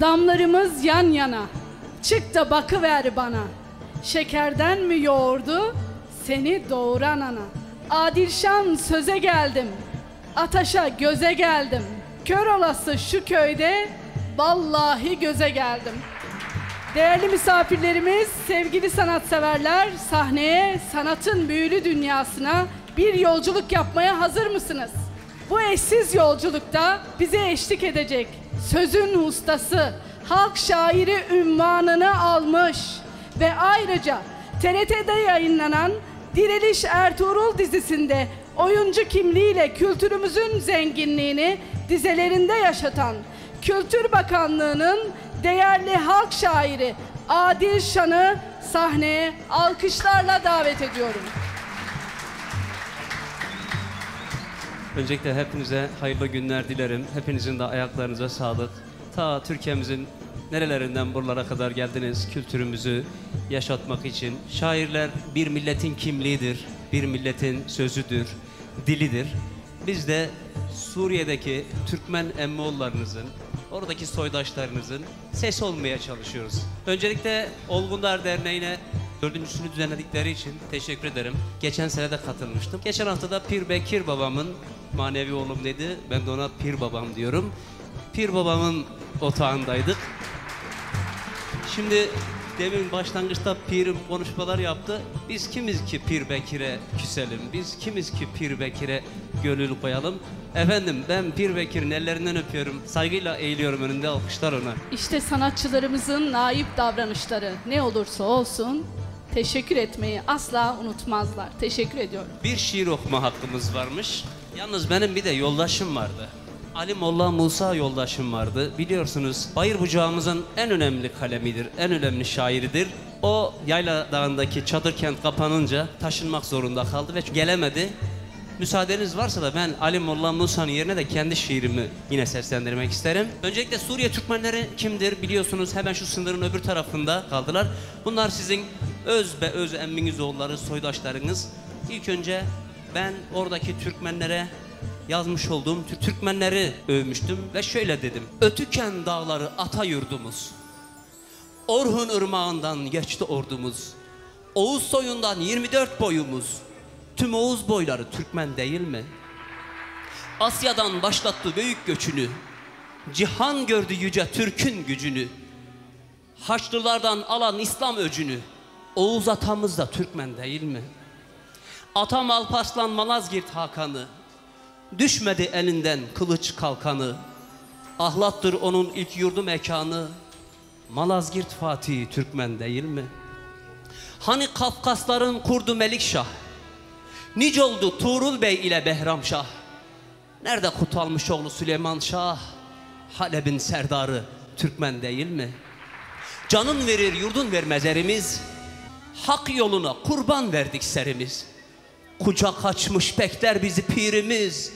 Damlarımız yan yana, çık da bakıver bana. Şekerden mi yoğurdu seni doğuran ana? Adilşan söze geldim, ataşa göze geldim. Kör olası şu köyde vallahi göze geldim. Değerli misafirlerimiz, sevgili sanatseverler, sahneye, sanatın büyülü dünyasına bir yolculuk yapmaya hazır mısınız? Bu eşsiz yolculukta bize eşlik edecek sözün ustası, halk şairi unvanını almış ve ayrıca TRT'de yayınlanan Diriliş Ertuğrul dizisinde oyuncu kimliğiyle kültürümüzün zenginliğini dizelerinde yaşatan Kültür Bakanlığı'nın değerli halk şairi Adilşan'ı sahneye alkışlarla davet ediyorum. Öncelikle hepinize hayırlı günler dilerim. Hepinizin de ayaklarınıza sağlık. Ta Türkiye'mizin nerelerinden buralara kadar geldiniz kültürümüzü yaşatmak için. Şairler bir milletin kimliğidir, bir milletin sözüdür, dilidir. Biz de Suriye'deki Türkmen Emmoğullarınızın, oradaki soydaşlarınızın sesi olmaya çalışıyoruz. Öncelikle Olgunlar Derneği'ne 4.'sünü düzenledikleri için teşekkür ederim. Geçen sene de katılmıştım. Geçen hafta da Pir Bekir babamın manevi oğlum dedi. Ben de ona Pir babam diyorum. Pir babamın otağındaydık. Şimdi demin başlangıçta Pir'im konuşmalar yaptı. Biz kimiz ki Pir Bekir'e küselim? Biz kimiz ki Pir Bekir'e gönül koyalım? Efendim ben Pir Bekir'in ellerinden öpüyorum. Saygıyla eğiliyorum önünde, alkışlar ona. İşte sanatçılarımızın naif davranışları ne olursa olsun teşekkür etmeyi asla unutmazlar. Teşekkür ediyorum. Bir şiir okuma hakkımız varmış. Yalnız benim bir de yoldaşım vardı. Ali Molla Musa yoldaşım vardı. Biliyorsunuz Bayır Bucağımızın en önemli kalemidir, en önemli şairidir. O Yayla Dağı'ndaki çadır kent kapanınca taşınmak zorunda kaldı ve gelemedi. Müsaadeniz varsa da ben Ali Molla Musa'nın yerine de kendi şiirimi yine seslendirmek isterim. Öncelikle Suriye Türkmenleri kimdir biliyorsunuz, hemen şu sınırın öbür tarafında kaldılar. Bunlar sizin öz be öz emminiz oğulları, soydaşlarınız. İlk önce ben oradaki Türkmenlere yazmış olduğum Türkmenleri övmüştüm ve şöyle dedim. Ötüken dağları ata yurdumuz, Orhun ırmağından geçti ordumuz, Oğuz soyundan 24 boyumuz, tüm Oğuz boyları Türkmen değil mi? Asya'dan başlattı büyük göçünü, cihan gördü yüce Türk'ün gücünü, Haçlılardan alan İslam öcünü, Oğuz atamız da Türkmen değil mi? Atam Alparslan Malazgirt Hakan'ı, düşmedi elinden kılıç kalkanı, Ahlattır onun ilk yurdu mekanı, Malazgirt Fatih Türkmen değil mi? Hani Kafkasların kurdu Melikşah, nice oldu Tuğrul Bey ile Behramşah, nerede Kutalmış oğlu Süleyman Şah, Halep'in serdarı Türkmen değil mi? Canın verir yurdun vermez erimiz, hak yoluna kurban verdik serimiz. Kucak açmış bekler bizi pirimiz,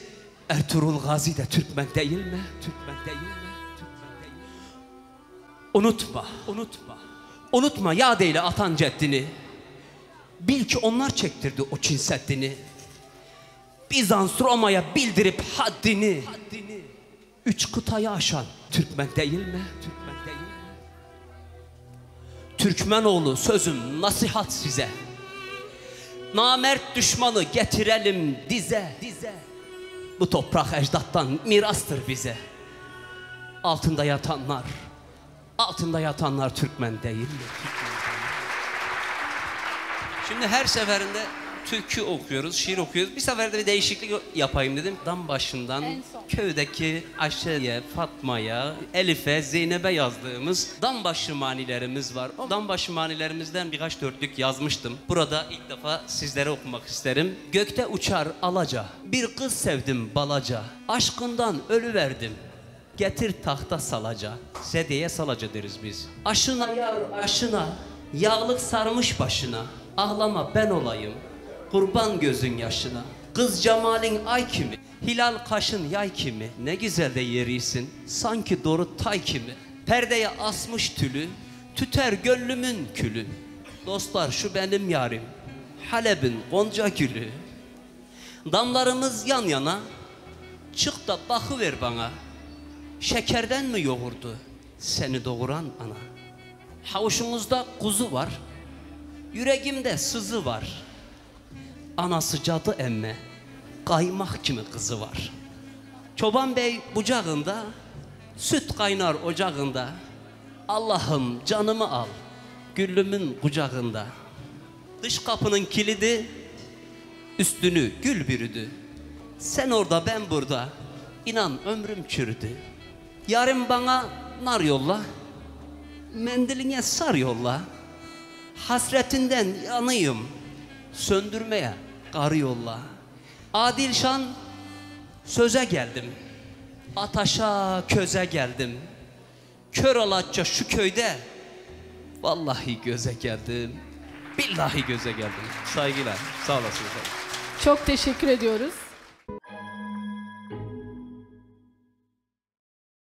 Ertuğrul Gazi de Türkmen değil mi? Türkmen değil mi? Türkmen değil mi? Unutma, unutma, unutma yad eyle atan ceddini. Bil ki onlar çektirdi o Çin Seddi'ni. Bizans Roma'ya bildirip haddini. Üç kıtayı aşan Türkmen değil mi? Türkmen değil mi? Türkmenoğlu sözüm nasihat size. Namert düşmanı getirelim dize. Bu toprak ecdattan mirastır bize. Altında yatanlar Türkmen değil mi? Şimdi her seferinde türkü okuyoruz, şiir okuyoruz. Bir seferde bir değişiklik yapayım dedim. Dam başından köydeki Ayşe'ye, Fatma'ya, Elif'e, Zeynep'e yazdığımız dambaşı manilerimiz var. O dambaşı manilerimizden birkaç dörtlük yazmıştım. Burada ilk defa sizlere okumak isterim. Gökte uçar alaca, bir kız sevdim balaca, aşkından ölüverdim, getir tahta salaca. Sedye salaca deriz biz. Aşına yar aşına, yağlık sarmış başına, ağlama ben olayım, kurban gözün yaşına. Kız cemalin ay kimi, hilal kaşın yay kimi, ne güzel de yerisin, sanki doğru tay kimi. Perdeye asmış tülü, tüter gönlümün külü. Dostlar şu benim yarim, Halep'in gonca gülü. Damlarımız yan yana, çık da bakıver bana. Şekerden mi yoğurdu seni doğuran ana. Havuçumuzda kuzu var, yüreğimde sızı var. Anası cadı emme, kaymak kimi kızı var. Çoban bey bucağında, süt kaynar ocağında. Allah'ım canımı al, güllümün kucağında. Dış kapının kilidi, üstünü gül bürüdü. Sen orada ben burada, inan ömrüm çürüdü. Yarın bana nar yolla, mendiline sar yolla. Hasretinden yanıyım, söndürmeye kar yolla. Adilşan söze geldim, ataşa köze geldim. Kör olatça şu köyde, vallahi göze geldim, billahi göze geldim. Saygılar, sağ olasın efendim. Çok teşekkür ediyoruz.